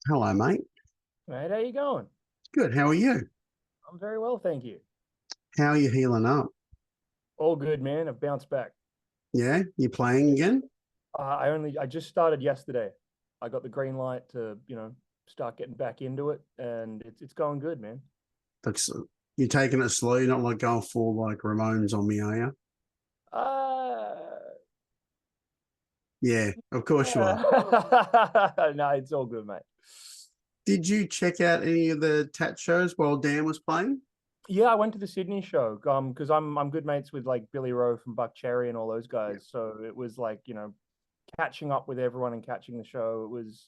Hello, mate. Mate, how you going? Good. How are you? I'm very well, thank you. How are you healing up? All good, man. I've bounced back. Yeah, you playing again? I just started yesterday. I got the green light to, start getting back into it, and it's going good, man. Like, you're taking it slow. You're not like going full like Ramones on me, are you? Uh, Yeah, of course you are. no, it's all good, mate. Did you check out any of the tat shows while Dan was playing? Yeah, I went to the Sydney show, because I'm good mates with like Billy Rowe from Buck Cherry and all those Yeah. guys. So it was like, catching up with everyone and catching the show.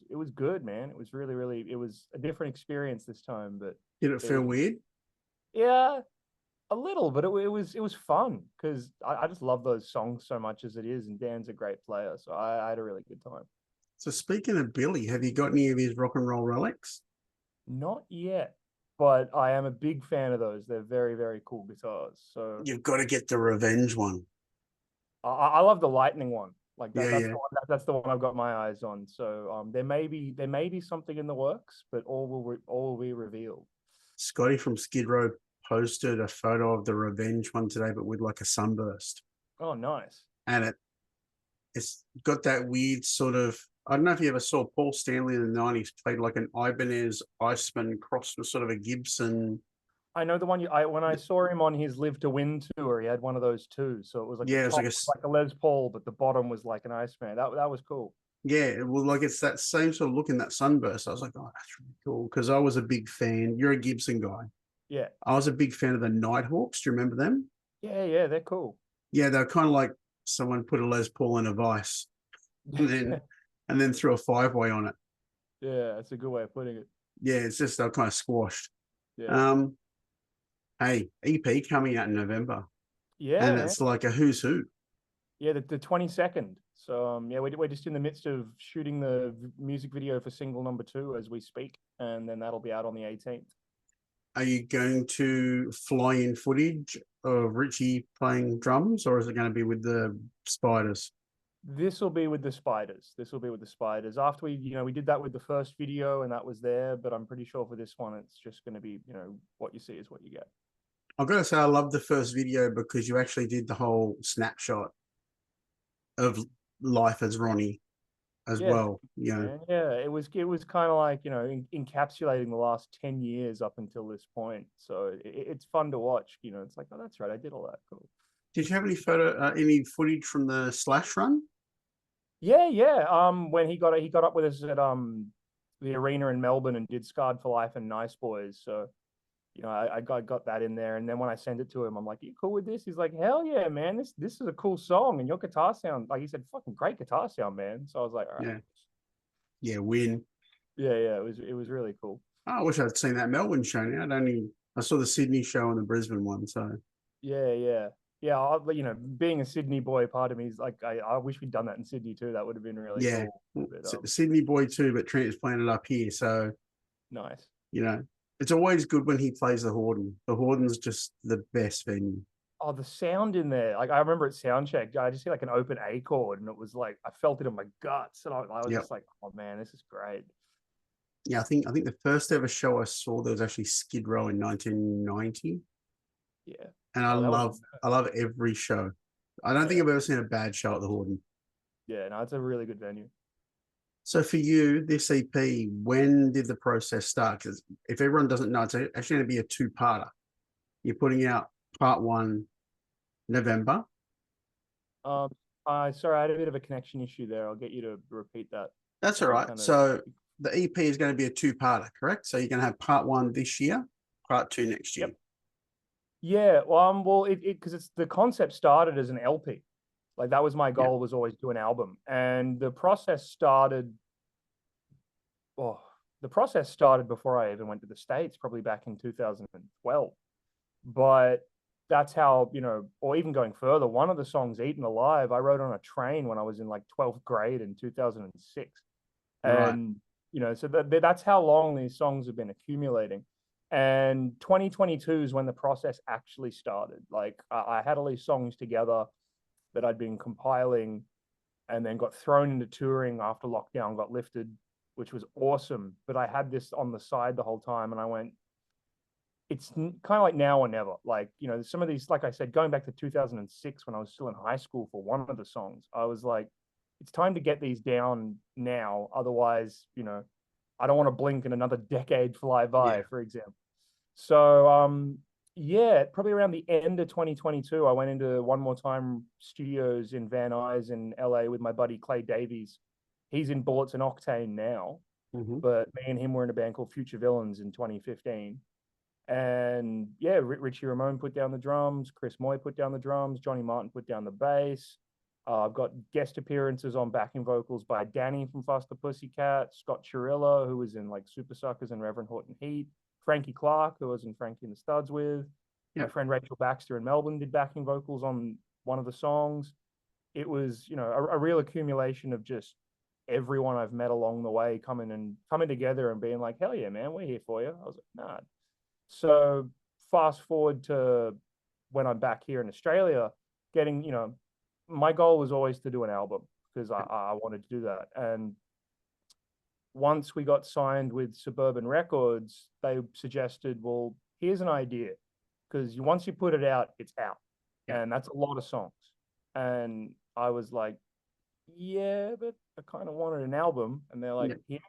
It was good, man. It was really it was a different experience this time, but Did it it feel was weird? yeah, a little, but it was fun because I just love those songs so much as it is, and Dan's a great player, so I had a really good time. So speaking of Billy, have you got any of his rock and roll relics? Not yet, but I am a big fan of those. They're very cool guitars. So You've got to get the Revenge one. I love the Lightning one. Like that, Yeah, that's yeah. the one that's the one I've got my eyes on. So there may be something in the works, but all will be revealed. Scotty from Skid Row posted a photo of the Revenge one today, but with like a sunburst. Oh, nice. And it's got that weird sort of. I don't know if you ever saw Paul Stanley in the '90s played like an Ibanez Iceman cross with sort of a Gibson. I know the one I when I saw him on his Live to Win tour, he had one of those too. So it was like the Yeah, it was top like was like a Les Paul, but the bottom was like an Iceman. That was cool. yeah, well, like it's that same sort of look in that sunburst. I was like, oh, that's really cool because I was a big fan. You're a Gibson guy. Yeah, I was a big fan of the Nighthawks. Do you remember them? yeah, they're cool. Yeah, they're kind of like someone put a Les Paul in a vice and then threw a five way on it. Yeah, that's a good way of putting it. Yeah, it's just they're kind of squashed. Yeah, Um, hey, EP coming out in November, yeah, and man. it's like a who's who. Yeah, the 22nd. So yeah, we're just in the midst of shooting the music video for single number two as we speak, and then that'll be out on the 18th. Are you going to fly in footage of Richie playing drums, or is it going to be with the Spiders? This will be with the Spiders. This will be with the Spiders. After we did that with the first video, and that was there. But I'm pretty sure for this one, it's just going to be, what you see is what you get. I've got to say, I love the first video because you actually did the whole snapshot of life as Ronnie as Yeah, well. You know, man. Yeah, it was kind of like encapsulating the last 10 years up until this point. So it's fun to watch. It's like, oh, that's right, I did all that. Cool. did you have any footage from the Slash run? Yeah, yeah. When he got up with us at the arena in Melbourne and did Scarred for Life and Nice Boys. So I got that in there, and then when I sent it to him, I'm like, "You cool with this?" He's like, "Hell yeah, man! This is a cool song, and your guitar sound, like he said, fucking great guitar sound, man." So I was like, "All right, Yeah, yeah, win. yeah. It was really cool." Oh, I wish I'd seen that Melbourne show. Now I saw the Sydney show and the Brisbane one. So Yeah. Being a Sydney boy, part of me is like, I wish we'd done that in Sydney too. That would have been really yeah, cool. But Sydney boy too, but transplanted up here. So nice. you know, it's always good when he plays the Horton. The Horton's just the best venue. Oh, the sound in there. Like I remember at soundcheck, I just see like an open A chord, and it was like I felt it in my guts, and I was Yep. just like, "Oh man, this is great." Yeah, I think the first ever show I saw there was actually Skid Row in 1990, Yeah. and I Oh, that was love I love every show. I don't think yeah, I've ever seen a bad show at the Horton. yeah. No, it's a really good venue. So for you, this EP, when did the process start? Because if everyone doesn't know, it's actually going to be a two-parter. You're putting out part one November. Um, I sorry, I had a bit of a connection issue there. I'll get you to repeat that. That's all You right. kind of So the EP is going to be a two-parter, correct? So you're going to have part one this year, part two next year. Yep. Yeah. Well, it because it's the concept started as an LP. Like that was my Yeah. goal, was always do an album, and the process started. Oh, the process started before I even went to the States, probably back in 2012. But that's how, or even going further, one of the songs, Eaten Alive, I wrote on a train when I was in like 12th grade in 2006. Right. And, so that's how long these songs have been accumulating. And 2022 is when the process actually started. Like I had all these songs together that I'd been compiling, and then got thrown into touring after lockdown got lifted which was awesome. But I had this on the side the whole time, and I went, it's kind of like now or never. Like, you know, some of these, like I said, going back to 2006 when I was still in high school for one of the songs, I was like, it's time to get these down now. Otherwise, you know, I don't want to blink and another decade fly by, for example. So, yeah, probably around the end of 2022, I went into One More Time Studios in Van Nuys in LA with my buddy Clay Davies. He's in Bullets and Octane now, but me and him were in a band called Future Villains in 2015. And yeah, Richie Ramone put down the drums, Chris Moy put down the drums, Johnny Martin put down the bass. I've got guest appearances on backing vocals by Danny from Faster Pussycat, Scott Chirilla, who was in like Super Suckers and Reverend Horton Heat, Frankie Clark, who was in Frankie and the Studs with. My friend Rachel Baxter in Melbourne did backing vocals on one of the songs. It was, you know, a real accumulation of just everyone I've met along the way coming together and being like, hell yeah, man, we're here for you. I was like, nah. So fast forward to when I'm back here in Australia, getting, you know, my goal was always to do an album because I wanted to do that. And once we got signed with Suburban Records, they suggested, well, here's an idea. Because once you put it out, it's out. And that's a lot of songs. And I was like, yeah, but I kind of wanted an album. And they're like, yeah.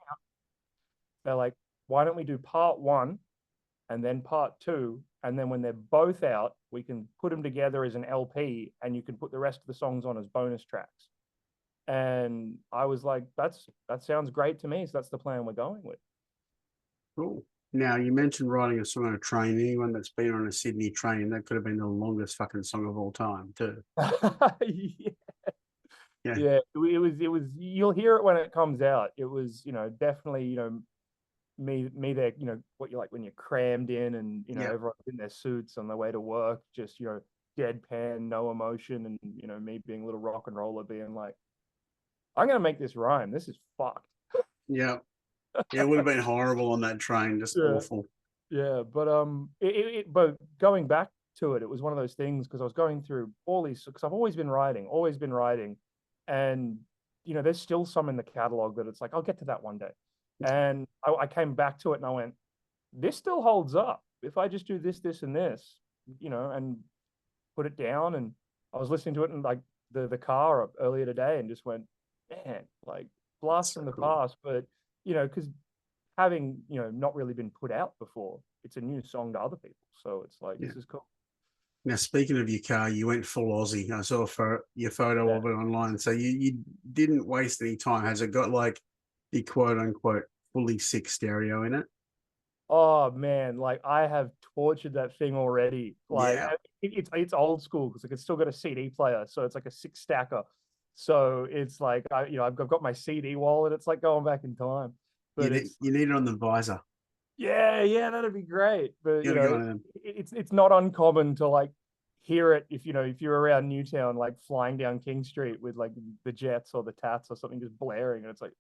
They're like, why don't we do part 1 and then part 2, and then when they're both out, we can put them together as an LP, and you can put the rest of the songs on as bonus tracks. And I was like, that sounds great to me. So that's the plan we're going with. Cool. Now, you mentioned writing a song on a train. Anyone that's been on a Sydney train, that could have been the longest fucking song of all time, too. Yeah. It was. You'll hear it when it comes out. It was, you know, definitely, you know, me there, you know, what you like when you're crammed in and, you know, everyone's in their suits on their way to work, just, you know, deadpan, no emotion. And, you know, me being a little rock and roller being like, I'm going to make this rhyme. This is fucked. Yeah. It would have been horrible on that train, just awful. Yeah. But going back to it, it was one of those things because I was going through all these, because I've always been writing. And, you know, there's still some in the catalog that it's like, I'll get to that one day. And I came back to it and I went, this still holds up. If I just do this, this, and this, you know, and put it down. And I was listening to it in like the car earlier today and just went, man, like blast from the past. But, you know, because having, you know, not really been put out before, it's a new song to other people. So it's like, this is cool. Now, speaking of your car, you went full Aussie. I saw your photo of it online. So you didn't waste any time. Has it got like the quote unquote fully sick stereo in it? Oh man, like I have tortured that thing already. Like it's old school because like it's still got a CD player, so it's like a 6-stacker. So it's like I've got my CD wallet. It's like going back in time. But you need it on the visor. Yeah, that'd be great. But you know, it's not uncommon to like hear it if you're around Newtown, like flying down King Street with like the Jets or the Tats or something just blaring, and it's like,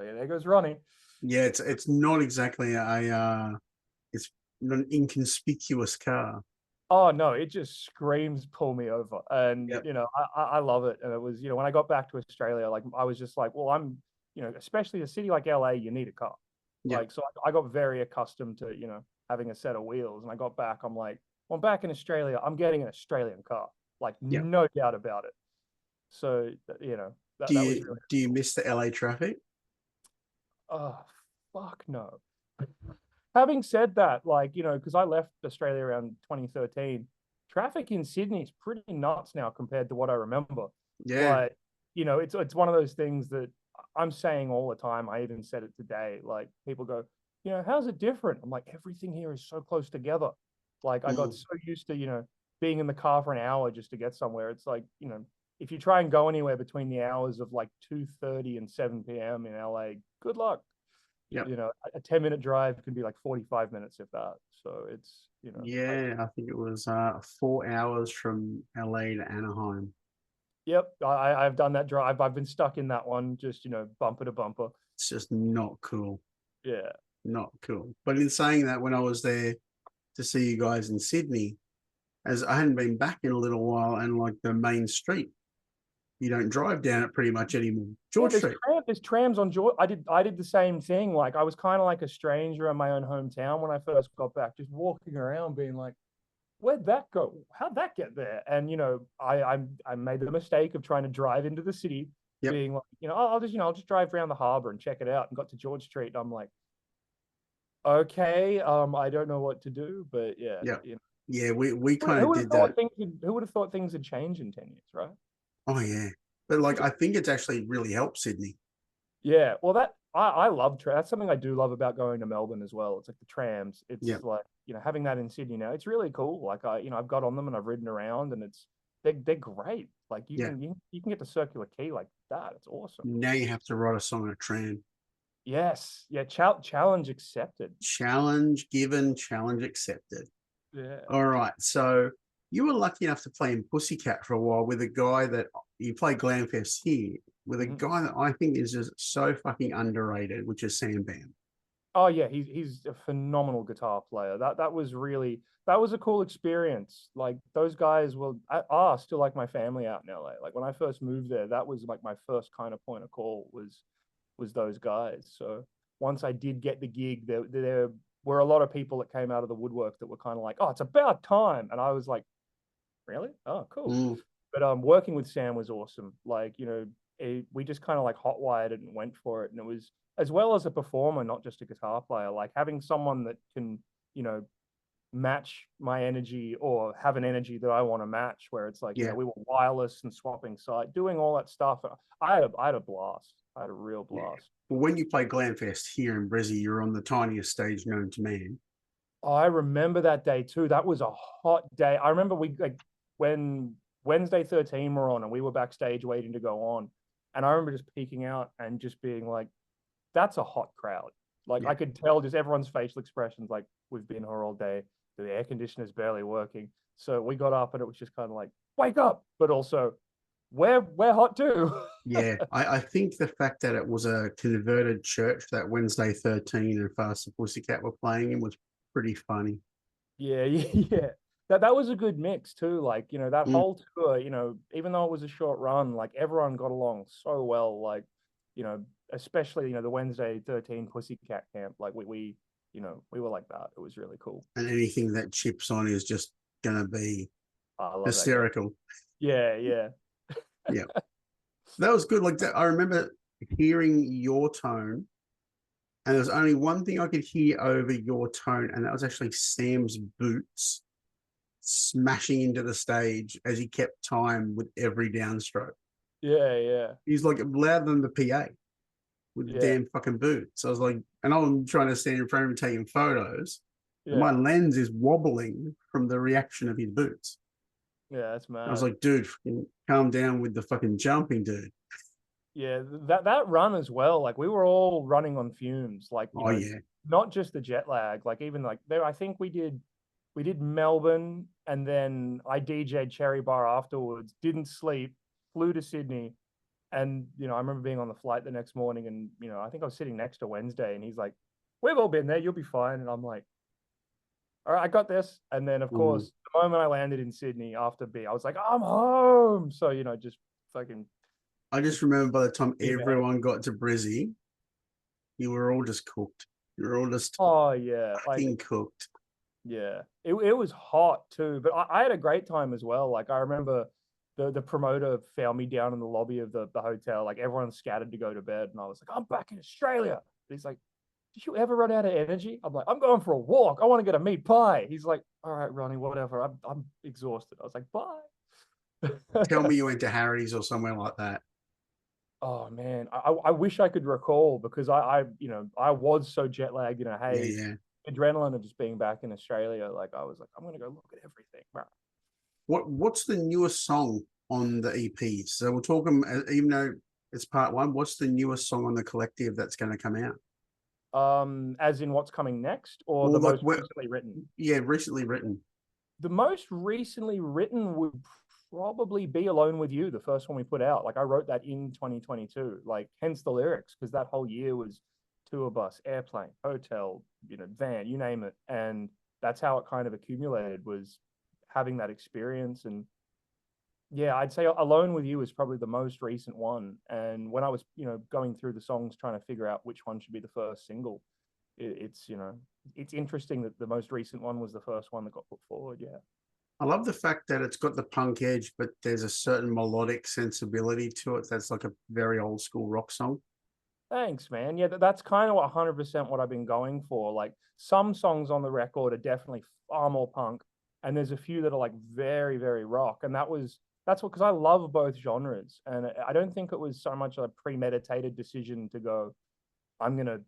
yeah, there goes Ronnie. Yeah, it's not exactly it's not an inconspicuous car. Oh no, it just screams pull me over. And you know, I love it. And it was, you know, when I got back to Australia, like I was just like, well, I'm, you know, especially a city like LA, you need a car. Like, so I got very accustomed to, you know, having a set of wheels. And I got back, I'm like, well, I'm back in Australia, I'm getting an Australian car. Like, no doubt about it. So, you know, that was really cool. Do you miss the LA traffic? Oh, fuck no. Having said that, like, you know, because I left Australia around 2013, traffic in Sydney is pretty nuts now compared to what I remember. Yeah. But, you know, it's one of those things that I'm saying all the time. I even said it today. Like, people go, you know, how's it different? I'm like, everything here is so close together. Like, I got so used to, you know, being in the car for an hour just to get somewhere. It's like, you know, if you try and go anywhere between the hours of like 2:30 and 7 p.m. in LA, good luck. Yeah. You know, a 10-minute drive can be like 45 minutes if that. So it's, you know. Yeah, I think it was 4 hours from LA to Anaheim. Yep, I've done that drive. I've been stuck in that one, just, you know, bumper to bumper. It's just not cool. Yeah. Not cool. But in saying that, when I was there to see you guys in Sydney, as I hadn't been back in a little while, and like the main street, You don't drive down it pretty much anymore. Yeah, George Street. there's trams on George. I did the same thing. Like I was kind of like a stranger in my own hometown when I first got back, just walking around being like, where'd that go? How'd that get there? And I made the mistake of trying to drive into the city, Yep. being like, I'll just drive around the harbor and check it out. And got to George Street, and I'm like, okay, I don't know what to do, but yeah, Yeah. Yeah, we kind who of would have did thought that. who would have thought things had changed in 10 years, right? Oh yeah. But like I think it's actually really helped Sydney. Yeah, well, I love that's something I do love about going to Melbourne as well. It's like the trams. It's Yeah. like having that in Sydney now. It's really cool. Like I've got on them and I've ridden around, and they're great. Like Yeah. you can get the circular key like that. It's awesome. Now you have to write a song on a tram. Yes, yeah. Challenge accepted. Challenge given, challenge accepted. Yeah. All right. So you were lucky enough to play in Pussycat for a while with a guy that you play Glamfest here with a guy that I think is just so fucking underrated, which is Sam Bam. Oh yeah, he's a phenomenal guitar player. That was a cool experience. Like those guys are still like my family out in LA. Like when I first moved there, that was like my first kind of point of call was those guys. So once I did get the gig, there were a lot of people that came out of the woodwork that were kind of like, oh, it's about time. And I was like, really? Oh, cool. But working with Sam was awesome. Like, we just kind of like hotwired it and went for it. And it was, as well as a performer, not just a guitar player, like having someone that can, match my energy or have an energy that I want to match, where it's like, we were wireless and swapping side, doing all that stuff. I had a blast. I had a real blast. Well, when you played Glamfest here in Brizzy, you're on the tiniest stage known to man. Oh, I remember that day too. That was a hot day. I remember when Wednesday 13 were on and we were backstage waiting to go on. And I remember just peeking out and just being like, that's a hot crowd. Like I could tell just everyone's facial expressions, like we've been here all day. The air conditioner's barely working. So we got up and it was just kind of like, wake up, but also we're hot too. Yeah, I think the fact that it was a converted church that Wednesday 13 and Faster Pussycat were playing in was pretty funny. Yeah. That was a good mix too. Like, that whole tour, even though it was a short run, like everyone got along so well. Like, especially, the Wednesday 13 Pussycat camp. Like we were like that. It was really cool. And anything that chips on is just gonna be hysterical. Yeah. Yeah. That was good. Like that, I remember hearing your tone, and there's only one thing I could hear over your tone, and that was actually Sam's boots smashing into the stage as he kept time with every downstroke. Yeah. He's like louder than the PA with the damn fucking boots. I was like, and I'm trying to stand in front of him taking photos. And my lens is wobbling from the reaction of his boots. Yeah, that's mad. I was like, dude, calm down with the fucking jumping, dude. Yeah, that run as well. Like we were all running on fumes. Like not just the jet lag. Like even like there, I think we did Melbourne, and then I DJ'd Cherry Bar afterwards. Didn't sleep, flew to Sydney, and I remember being on the flight the next morning, and I think I was sitting next to Wednesday, and he's like, "We've all been there. You'll be fine." And I'm like, all right, I got this. And then, of course, the moment I landed in Sydney after B, I was like, I'm home. So, just fucking. I just remember by the time everyone got to Brizzy, you were all just cooked. You were all just fucking cooked. Yeah, it was hot too, but I had a great time as well. Like I remember the promoter found me down in the lobby of the hotel. Like everyone scattered to go to bed, and I was like, I'm back in Australia. And he's like, did you ever run out of energy? I'm like, I'm going for a walk. I want to get a meat pie. He's like, all right, Ronnie, whatever. I'm exhausted. I was like, bye. Tell me you went to Harry's or somewhere like that. Oh man, I wish I could recall, because I was so jet lagged, adrenaline of just being back in Australia. Like I was like, I'm gonna go look at everything. What's the newest song on the EP? So we'll talk them, even though it's part one. What's the newest song on the collective that's going to come out? As in what's coming next, or the most recently written? Yeah, recently written. The most recently written would probably be Alone With You, the first one we put out. Like I wrote that in 2022, like hence the lyrics, because that whole year was tour bus, airplane, hotel, van, you name it. And that's how it kind of accumulated, was having that experience and Yeah, I'd say Alone with You is probably the most recent one. And when I was, going through the songs trying to figure out which one should be the first single, it's, it's interesting that the most recent one was the first one that got put forward. Yeah. I love the fact that it's got the punk edge, but there's a certain melodic sensibility to it that's like a very old school rock song. Thanks, man. Yeah, that's kind of 100% what I've been going for. Like some songs on the record are definitely far more punk, and there's a few that are like very, very rock. And that's what, because I love both genres, and I don't think it was so much a premeditated decision to go, I'm gonna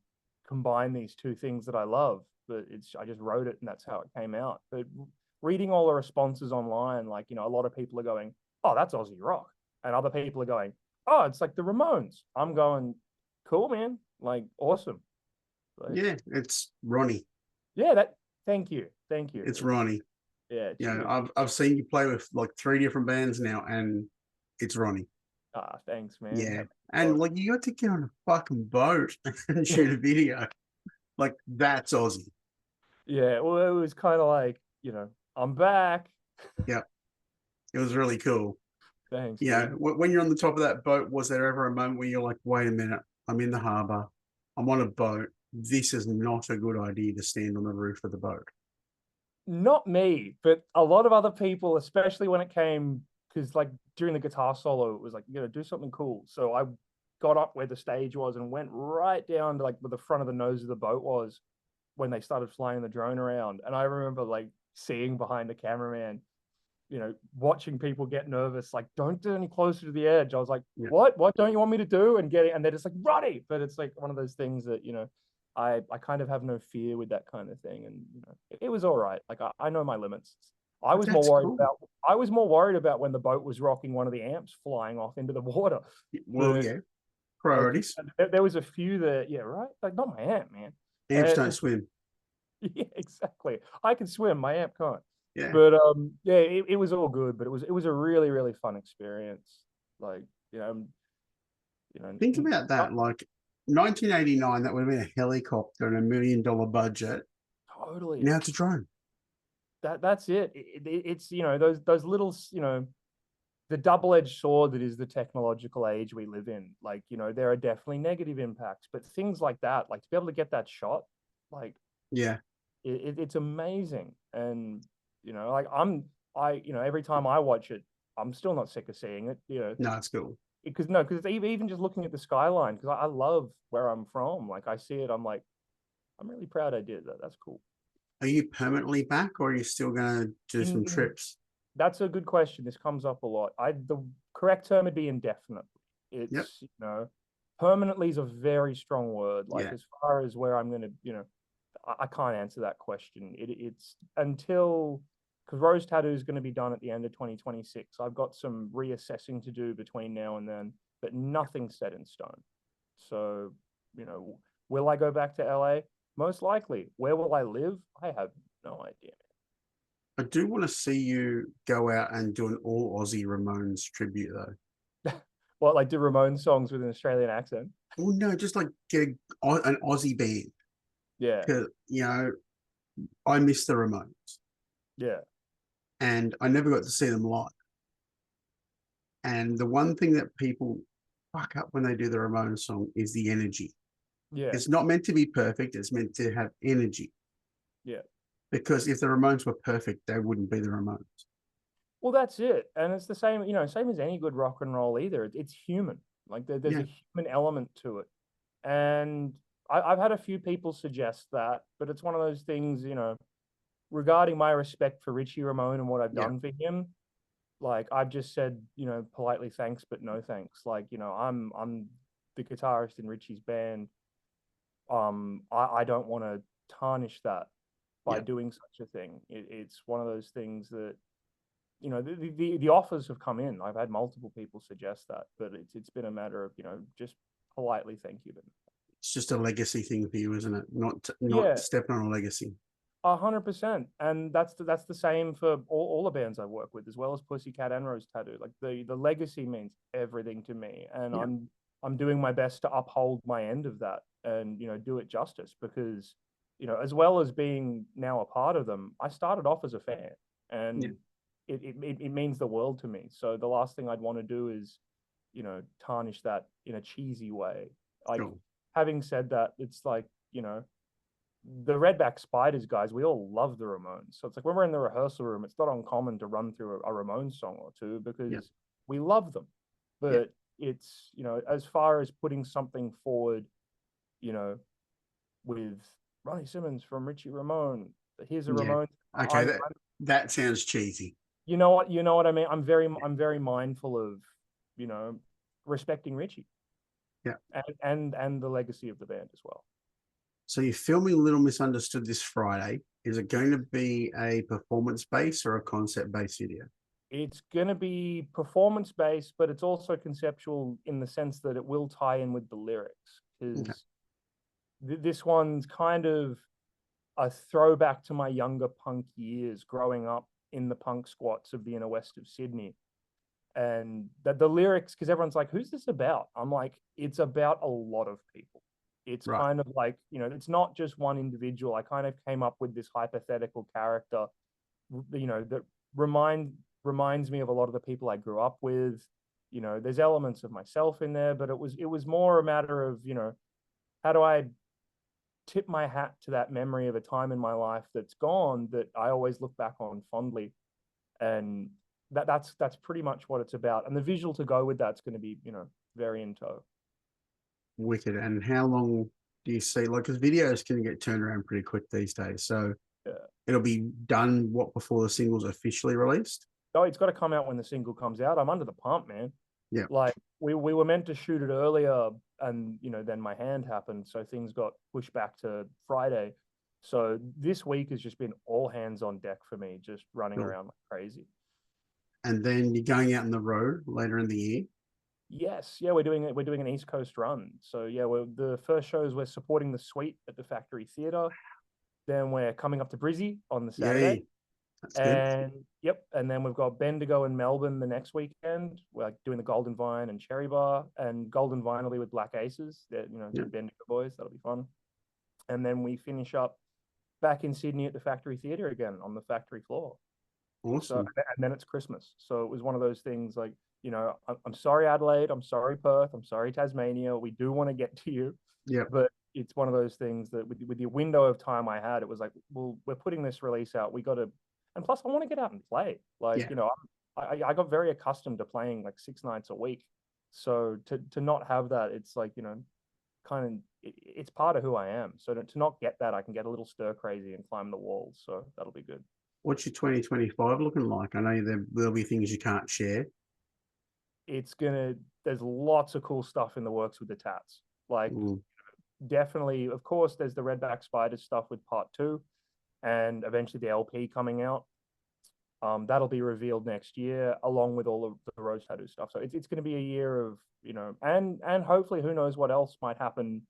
combine these two things that I love. But I just wrote it, and that's how it came out. But reading all the responses online, like a lot of people are going, "Oh, that's Aussie rock," and other people are going, "Oh, it's like the Ramones." I'm going, cool, man. Like, awesome. Like, Yeah, it's Ronnie. yeah, thank you. Thank you. It's Ronnie. Yeah, Yeah, cheers. I've seen you play with like 3 different bands now, and it's Ronnie. Ah, thanks, man. Yeah, and like you got to get on a fucking boat and shoot a video. Like that's Aussie. Yeah, well, it was kind of like, I'm back. Yeah, it was really cool. Thanks, Yeah, dude. when you're on the top of that boat, was there ever a moment where you're like, wait a minute, I'm in the harbor, I'm on a boat. This is not a good idea to stand on the roof of the boat. Not me, but a lot of other people, especially when it came, because like during the guitar solo, it was like, do something cool. So I got up where the stage was and went right down to like where the front of the nose of the boat was when they started flying the drone around. And I remember like seeing behind the cameraman, watching people get nervous, like, don't do any closer to the edge. I was like, Yeah, what don't you want me to do? And they're just like, Roddy. But it's like one of those things that, I kind of have no fear with that kind of thing. And, it was all right. Like, I know my limits. I but was more that's worried cool. about, I was more worried about when the boat was rocking one of the amps flying off into the water. Well, But yeah, like, priorities. there was a few that, yeah, right. Like, not my amp, man. Amps And don't swim. yeah, exactly. I can swim. My amp can't. Yeah, But yeah, it was all good. But it was a really really fun experience. Like you know, think about that. Like 1989, that would have been a helicopter and $1 million budget. totally. Now it's a drone. That's it. It's those little the double-edged sword that is the technological age we live in. Like there are definitely negative impacts, but things like that, like to be able to get that shot, like Yeah, it's amazing. And like every time I watch it, I'm still not sick of seeing it. no, it's cool. Because no, because it's even just looking at the skyline, because I love where I'm from. Like I see it, I'm like, I'm really proud I did that. That's cool. Are you permanently back, or are you still going to do some In trips? That's a good question. This comes up a lot. The correct term would be indefinitely. Yep. It's permanently is a very strong word. Like Yeah. as far as where I'm gonna, I can't answer that question. It's until, because Rose Tattoo is going to be done at the end of 2026. I've got some reassessing to do between now and then, but nothing set in stone. So, will I go back to LA? Most likely. Where will I live? I have no idea. I do want to see you go out and do an all Aussie Ramones tribute, though. What, like do Ramone songs with an Australian accent? Oh no, just like get an Aussie band. Yeah, Because I miss the Ramones, yeah, and I never got to see them live. And the one thing that people fuck up when they do the Ramones song is the energy. yeah, It's not meant to be perfect. It's meant to have energy. yeah. Because if the Ramones were perfect, they wouldn't be the Ramones. Well, that's it. And it's the same, same as any good rock and roll either. It's human. Like there's Yeah, a human element to it. And I've had a few people suggest that, but it's one of those things, regarding my respect for Richie Ramone and what I've yeah, done for him, like I've just said, politely thanks, but no thanks. Like, I'm the guitarist in Richie's band. I don't want to tarnish that by yeah. doing such a thing. It's one of those things that, the offers have come in. I've had multiple people suggest that, but it's been a matter of, just politely thank you. It's just a legacy thing for you, isn't it? Not Yeah, stepping on a legacy. 100%. And that's the same for all the bands I work with, as well as Pussycat and Rose Tattoo. Like the legacy means everything to me, and Yeah, I'm doing my best to uphold my end of that and do it justice, because as well as being now a part of them, I started off as a fan, yeah. and it means the world to me. So the last thing I'd want to do is, tarnish that in a cheesy way. Like, Sure. having said that, it's like, the Redback Spiders guys, we all love the Ramones. So it's like when we're in the rehearsal room, it's not uncommon to run through a Ramones song or two because Yeah. we love them. Yeah. But it's, as far as putting something forward, with Ronnie Simmons from Richie Ramone, here's a Yeah. Ramones. Okay, that sounds cheesy. You know what I mean? I'm very mindful of, respecting Richie. Yeah. And the legacy of the band as well. So you're filming Little Misunderstood this Friday. Is it going to be a performance-based or a concept-based video? It's going to be performance-based, but it's also conceptual in the sense that it will tie in with the lyrics. Because this one's kind of a throwback to my younger punk years, growing up in the punk squats of the inner west of Sydney. And the lyrics, because everyone's like, who's this about? I'm like, it's about a lot of people. It's Right. kind of like, it's not just one individual. I kind of came up with this hypothetical character, that reminds me of a lot of the people I grew up with. There's elements of myself in there, but it was more a matter of, how do I tip my hat to that memory of a time in my life that's gone that I always look back on fondly. And that's pretty much what it's about. And the visual to go with that's going to be, very in tow. Wicked. And how long do you see? Like, because videos can get turned around pretty quick these days. So it'll be done before the single's officially released? Oh, it's got to come out when the single comes out. I'm under the pump, man. Yeah. Like we were meant to shoot it earlier, and then my hand happened, so things got pushed back to Friday. So this week has just been all hands on deck for me, just running around like crazy. And then you're going out on the road later in the year? Yes, yeah, we're doing an East Coast run. So yeah, the first shows we're supporting the Suite at the Factory Theatre. Then we're coming up to Brizzy on the Saturday. Yay. That's good. And then we've got Bendigo in Melbourne the next weekend. We're doing the Golden Vine and Cherry Bar, and Golden Vine will be with Black Aces. They're, two Bendigo boys. That'll be fun. And then we finish up back in Sydney at the Factory Theatre again on the factory floor. Awesome. So, and then it's Christmas. So it was one of those things like, I'm sorry, Adelaide. I'm sorry, Perth. I'm sorry, Tasmania. We do want to get to you. Yeah. But it's one of those things that with the window of time I had, it was like, well, we're putting this release out. We got to, and plus I want to get out and play. Like, I got very accustomed to playing like 6 nights a week. So to not have that, it's like, kind of, it's part of who I am. So to not get that, I can get a little stir crazy and climb the walls. So that'll be good. What's your 2025 looking like? I know there'll be things you can't share. There's lots of cool stuff in the works with the Tats. Like, definitely, of course, there's the Redback Spiders stuff with part 2 and eventually the LP coming out. That'll be revealed next year, along with all of the Rose Tattoo stuff. So it's going to be a year of, and hopefully who knows what else might happen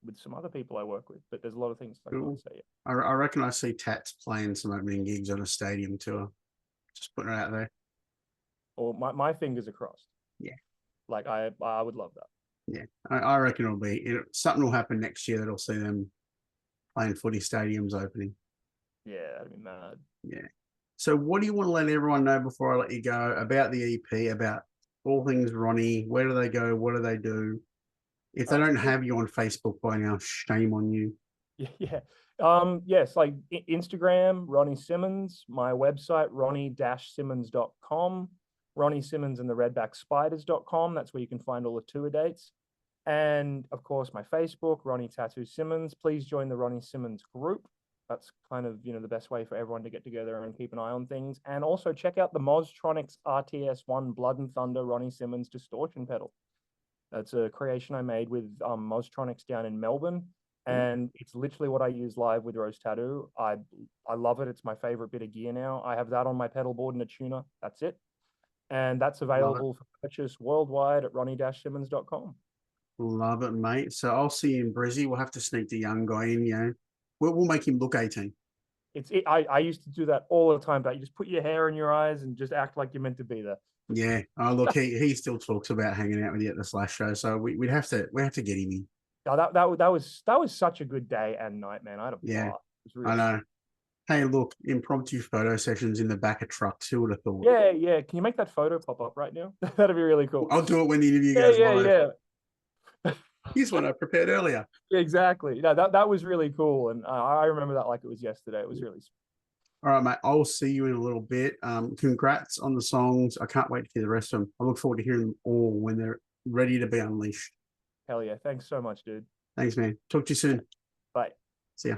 with some other people I work with. But there's a lot of things I can't say yet. I reckon I see Tats playing some opening gigs on a stadium tour. Just putting it out there. Or my fingers are crossed. Yeah. Like I would love that. Yeah. I reckon something will happen next year that'll see them playing footy stadiums opening. Yeah, that'd be mad. Yeah. So what do you want to let everyone know before I let you go about the EP, about all things Ronnie? Where do they go? What do they do? If they don't have you on Facebook by now, shame on you. Yeah. Yes, like Instagram, Ronnie Simmons, my website, ronnie-simmons.com, Ronnie Simmons and the redbackspiders.com. That's where you can find all the tour dates. And of course, my Facebook, Ronnie Tattoo Simmons. Please join the Ronnie Simmons group. That's kind of, the best way for everyone to get together and keep an eye on things. And also check out the Moztronics RTS1 Blood and Thunder Ronnie Simmons distortion pedal. That's a creation I made with Moztronics down in Melbourne. And it's literally what I use live with Rose Tattoo. I love it. It's my favorite bit of gear now. I have that on my pedal board and a tuner. That's it. And that's available for purchase worldwide at ronnie-simmons.com. Love it, mate. So I'll see you in Brizzy. We'll have to sneak the young guy in, We'll make him look 18. I used to do that all the time, but you just put your hair in your eyes and just act like you're meant to be there. Yeah. Oh, look, he still talks about hanging out with you at the Slash show, so we have to get him in. Oh, that was such a good day and night, man. I had a blast. I know. Hey, look, impromptu photo sessions in the back of trucks. Who would have thought? Yeah, yeah. Can you make that photo pop up right now? That'd be really cool. I'll do it when the interview Yeah, goes yeah, live. yeah. Here's one I prepared earlier. Exactly. No, that was really cool, and I remember that like it was yesterday. It was really. All right, mate. I'll see you in a little bit. Congrats on the songs. I can't wait to hear the rest of them. I look forward to hearing them all when they're ready to be unleashed. Hell yeah. Thanks so much, dude. Thanks, man. Talk to you soon. Bye. See ya.